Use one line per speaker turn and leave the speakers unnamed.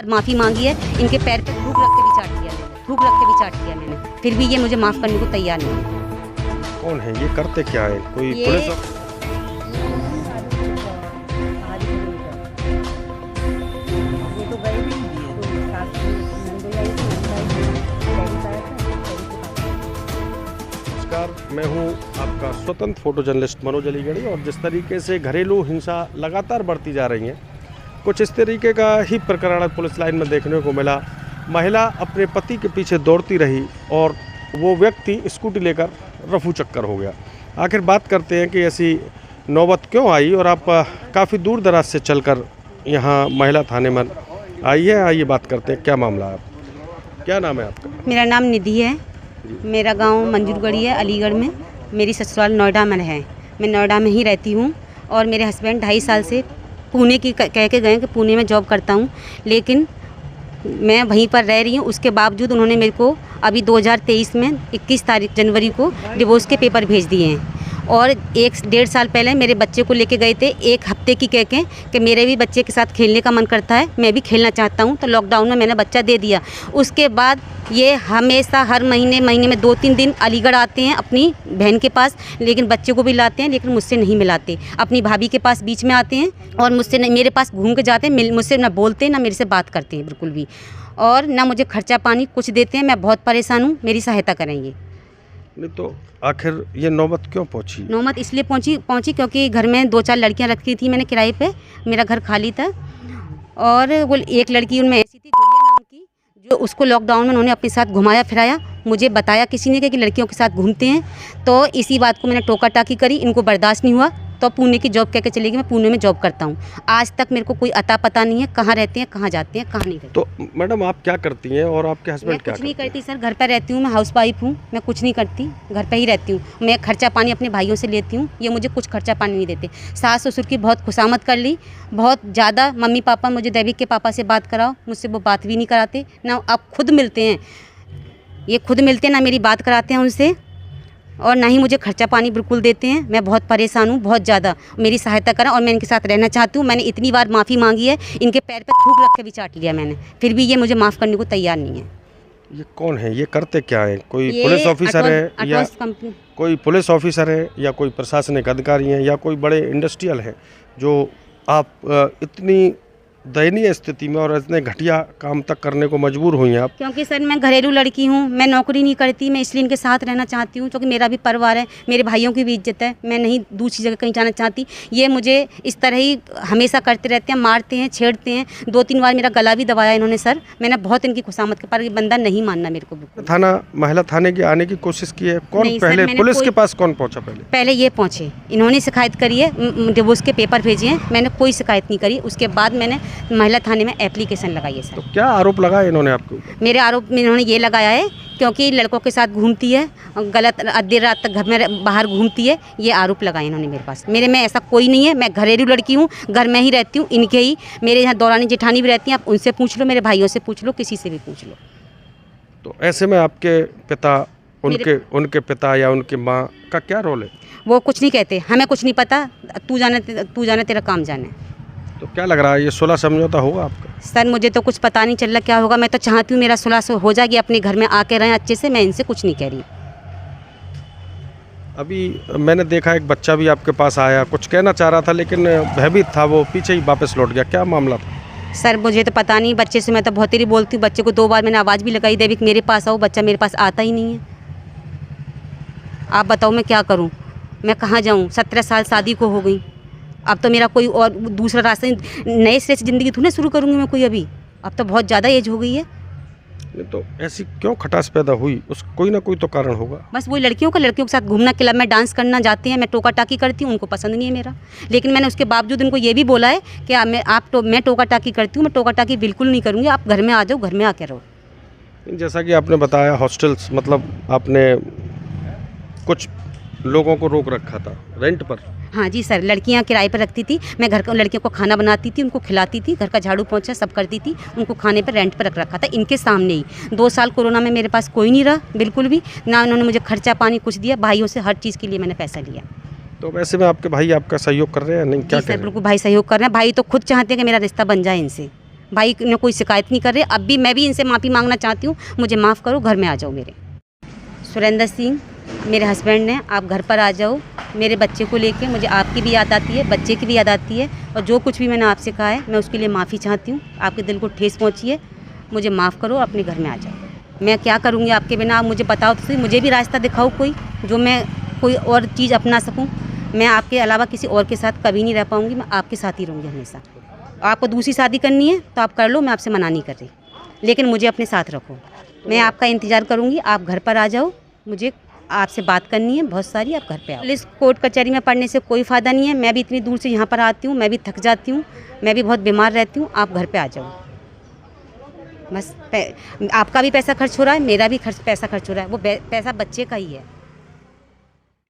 माफ़ी मांगी है, इनके पैर पे थूक रख के भी चाट दिया मैंने, थूक रख के भी चाट दिया मैंने, फिर भी ये मुझे माफ़ करने को तैयार नहीं है।
कौन है ये, करते क्या है? कोई
ये
पुलिस? नमस्कार, मैं हूं आपका स्वतंत्र फोटो जर्नलिस्ट मनोज अलीगढ़ी। और जिस तरीके से घरेलू हिंसा लगातार बढ़ती जा रही है, कुछ इस तरीके का ही प्रकरण पुलिस लाइन में देखने को मिला। महिला अपने पति के पीछे दौड़ती रही और वो व्यक्ति स्कूटी लेकर रफू चक्कर हो गया। आखिर बात करते हैं कि ऐसी नौबत क्यों आई और आप काफ़ी दूर दराज से चलकर यहाँ महिला थाने में आई है। आइए बात करते हैं, क्या मामला है? क्या नाम है आपका?
मेरा नाम निधि है, मेरा गांव मंजूरगढ़ी है अलीगढ़ में, मेरी ससुराल नोएडा में है। मैं नोएडा में ही रहती हूँ और मेरे हस्बैंड 2.5 साल से पुणे की कह के गए कि पुणे में जॉब करता हूँ, लेकिन मैं वहीं पर रह रही हूँ। उसके बावजूद उन्होंने मेरे को अभी 2023 में 21 जनवरी को डिवोर्स के पेपर भेज दिए हैं। और 1-1.5 साल पहले मेरे बच्चे को लेके गए थे, 1 हफ्ते की कह के कि मेरे भी बच्चे के साथ खेलने का मन करता है, मैं भी खेलना चाहता हूँ, तो लॉकडाउन में मैंने बच्चा दे दिया। उसके बाद ये हमेशा हर महीने में 2-3 दिन अलीगढ़ आते हैं अपनी बहन के पास, लेकिन बच्चे को भी लाते हैं, लेकिन मुझसे नहीं मिलाते। अपनी भाभी के पास बीच में आते हैं और मुझसे नहीं, मेरे पास घूम के जाते हैं, मुझसे ना बोलते हैं ना मेरे से बात करते हैं बिल्कुल भी, और ना मुझे खर्चा पानी कुछ देते हैं। मैं बहुत परेशान हूँ, मेरी सहायता करेंगे।
नहीं तो आखिर ये नौबत क्यों पहुंची?
नौबत इसलिए पहुंची क्योंकि घर में 2-4 लड़कियां रखी थी मैंने किराए पे, मेरा घर खाली था, और वो एक लड़की उनमें ऐसी थी गुड़िया नाम की, जो उसको लॉकडाउन में उन्होंने अपने साथ घुमाया फिराया। मुझे बताया किसी ने कि लड़कियों के साथ घूमते हैं, तो इसी बात को मैंने टोका टाकी करी, इनको बर्दाश्त नहीं हुआ, तो पुणे की जॉब कह के चलेगी। मैं पुणे में जॉब करता हूँ। आज तक मेरे को कोई अता पता नहीं है, कहाँ रहते हैं, कहाँ जाते हैं, कहाँ नहीं रहते।
तो मैडम आप क्या करती हैं और आपके हस्बैंड क्या
कुछ नहीं
करते
करती सर, घर पर रहती हूँ, मैं हाउस वाइफ हूँ, मैं कुछ नहीं करती, घर पे ही रहती हूँ। मैं खर्चा पानी अपने भाइयों से लेती हूँ, ये मुझे कुछ खर्चा पानी नहीं देते। सास ससुर की बहुत खुशामद कर ली, बहुत ज़्यादा। मम्मी पापा मुझे दैविक के पापा से बात कराओ, मुझसे वो बात भी नहीं कराते, ना अब खुद मिलते हैं, ये खुद मिलते हैं, ना मेरी बात कराते हैं उनसे, और ना ही मुझे खर्चा पानी बिल्कुल देते हैं। मैं बहुत परेशान हूँ, बहुत ज़्यादा। मेरी सहायता करें और मैं इनके साथ रहना चाहती हूँ। मैंने इतनी बार माफ़ी मांगी है, इनके पैर पे थूक रख के भी चाट लिया मैंने, फिर भी ये मुझे माफ़ करने को तैयार नहीं है।
ये कौन है, ये करते क्या है? कोई पुलिस ऑफिसर है या कोई पुलिस ऑफिसर है या कोई प्रशासनिक अधिकारी हैं या कोई बड़े इंडस्ट्रियल हैं जो आप इतनी दयनीय स्थिति में और इतने घटिया काम तक करने को मजबूर हुई हैं आप?
क्योंकि सर मैं घरेलू लड़की हूँ, मैं नौकरी नहीं करती, मैं इसलिए इनके साथ रहना चाहती हूँ, क्योंकि मेरा भी परिवार है, मेरे भाइयों की भी इज्जत है, मैं नहीं दूसरी जगह कहीं जाना चाहती। ये मुझे इस तरह ही हमेशा करते रहते हैं, मारते हैं, छेड़ते हैं। 2-3 बार मेरा गला भी दबाया इन्होंने सर। मैंने बहुत इनकी खुशामद के पर ये बंदा नहीं मानना मेरे को।
थाना महिला थाने के आने की कोशिश की है? कौन पहले पुलिस के पास कौन पहुँचा?
पहले ये पहुँचे, इन्होंने शिकायत करी है, डिवोर्स के पेपर भेजे हैं, मैंने कोई शिकायत नहीं करी। उसके बाद मैंने महिला थाने में एप्लीकेशन लगाई है सर।
तो क्या आरोप लगाया इन्होंने आपके ऊपर?
मेरे आरोप में इन्होंने ये लगाया है क्योंकि लड़कों के साथ घूमती है, गलत देर रात तक घर में बाहर घूमती है, ये आरोप लगाए इन्होंने मेरे पास। मेरे में ऐसा कोई नहीं है, मैं घरेलू लड़की हूँ, घर में ही रहती हूँ, इनके ही। मेरे यहाँ दौरानी जेठानी भी रहती हैं, आप उनसे पूछ लो, मेरे भाइयों से पूछ लो, किसी से भी पूछ लो।
तो ऐसे में आपके पिता, उनके पिता या उनकी माँ का क्या रोल है?
वो कुछ नहीं कहते, हमें कुछ नहीं पता, तू जाने तेरा काम जाने।
तो क्या लग रहा है, ये सुलह समझौता होगा आपका?
सर मुझे तो कुछ पता नहीं चल रहा क्या होगा। मैं तो चाहती हूँ मेरा सुलह हो जाएगी, अपने घर में आके रहें अच्छे से। मैं इनसे कुछ नहीं कह रही।
अभी मैंने देखा एक बच्चा भी आपके पास आया, कुछ कहना चाह रहा था लेकिन भयभीत था, वो पीछे ही वापस लौट गया। क्या मामला था?
सर मुझे तो पता नहीं, बच्चे से मैं तो बहुत ही बोलती हूँ। बच्चे को 2 बार मैंने आवाज़ भी लगाई, देविक मेरे पास आओ, बच्चा मेरे पास आता ही नहीं है। आप बताओ मैं क्या करूँ, मैं कहाँ जाऊँ? 17 साल शादी को हो गई, अब तो मेरा कोई और दूसरा रास्ता, नए सिरे से ज़िंदगी थोड़ी शुरू करूँगी मैं कोई अभी। अब तो बहुत ज़्यादा एज हो गई है।
नहीं तो ऐसी क्यों खटास पैदा हुई? उस कोई ना कोई तो कारण होगा।
बस वही लड़कियों के साथ घूमना, क्लब में डांस करना जाते हैं, मैं टोका टाकी करती हूँ, उनको पसंद नहीं है मेरा। लेकिन मैंने उसके बावजूद उनको ये भी बोला है कि मैं टोका टाकी करती हूँ, मैं टोका टाकी बिल्कुल नहीं करूँगी, आप घर में आ जाओ, घर में आके रहो।
जैसा कि आपने बताया हॉस्टल्स, मतलब आपने कुछ लोगों को रोक रखा था रेंट पर?
हाँ जी सर, लड़कियां किराए पर रखती थी, मैं घर का लड़कियों को खाना बनाती थी, उनको खिलाती थी, घर का झाड़ू पोंछा सब करती थी, उनको खाने पर रेंट पर रख रखा था इनके सामने ही। 2 साल कोरोना में मेरे पास कोई नहीं रहा बिल्कुल भी, ना उन्होंने मुझे खर्चा पानी कुछ दिया। भाइयों से हर चीज़ के लिए मैंने पैसा लिया।
तो वैसे में आपके भाई आपका सहयोग कर रहे हैं? नहीं क्या
सर बिल्कुल भाई सहयोग कर रहे हैं। भाई तो खुद चाहते हैं कि मेरा रिश्ता बन जाए इनसे, भाई ने कोई शिकायत नहीं कर रहे। अब भी मैं भी इनसे माफ़ी मांगना चाहती हूँ, मुझे माफ़ करो, घर में आ जाओ मेरे। सुरेंद्र सिंह मेरे हस्बैंड ने, आप घर पर आ जाओ। मेरे बच्चे को लेके मुझे आपकी भी याद आती है, बच्चे की भी याद आती है, और जो कुछ भी मैंने आपसे कहा है मैं उसके लिए माफ़ी चाहती हूँ। आपके दिल को ठेस पहुँची है, मुझे माफ़ करो, अपने घर में आ जाओ। मैं क्या करूँगी आपके बिना, आप मुझे बताओ तो सही, मुझे भी रास्ता दिखाओ कोई, जो मैं कोई और चीज़ अपना सकूँ। मैं आपके अलावा किसी और के साथ कभी नहीं रह पाऊँगी, मैं आपके साथ ही रहूँगी हमेशा। आपको दूसरी शादी करनी है तो आप कर लो, मैं आपसे मना नहीं कर रही, लेकिन मुझे अपने साथ रखो। मैं आपका इंतज़ार करूँगी, आप घर पर आ जाओ, मुझे आपसे बात करनी है बहुत सारी, आप घर पे आओ। पुलिस कोर्ट कचहरी में पढ़ने से कोई फ़ायदा नहीं है। मैं भी इतनी दूर से यहाँ पर आती हूँ, मैं भी थक जाती हूँ, मैं भी बहुत बीमार रहती हूँ। आप घर पे आ जाओ बस। आपका भी पैसा खर्च हो रहा है, मेरा भी पैसा खर्च हो रहा है, वो पैसा बच्चे का ही है।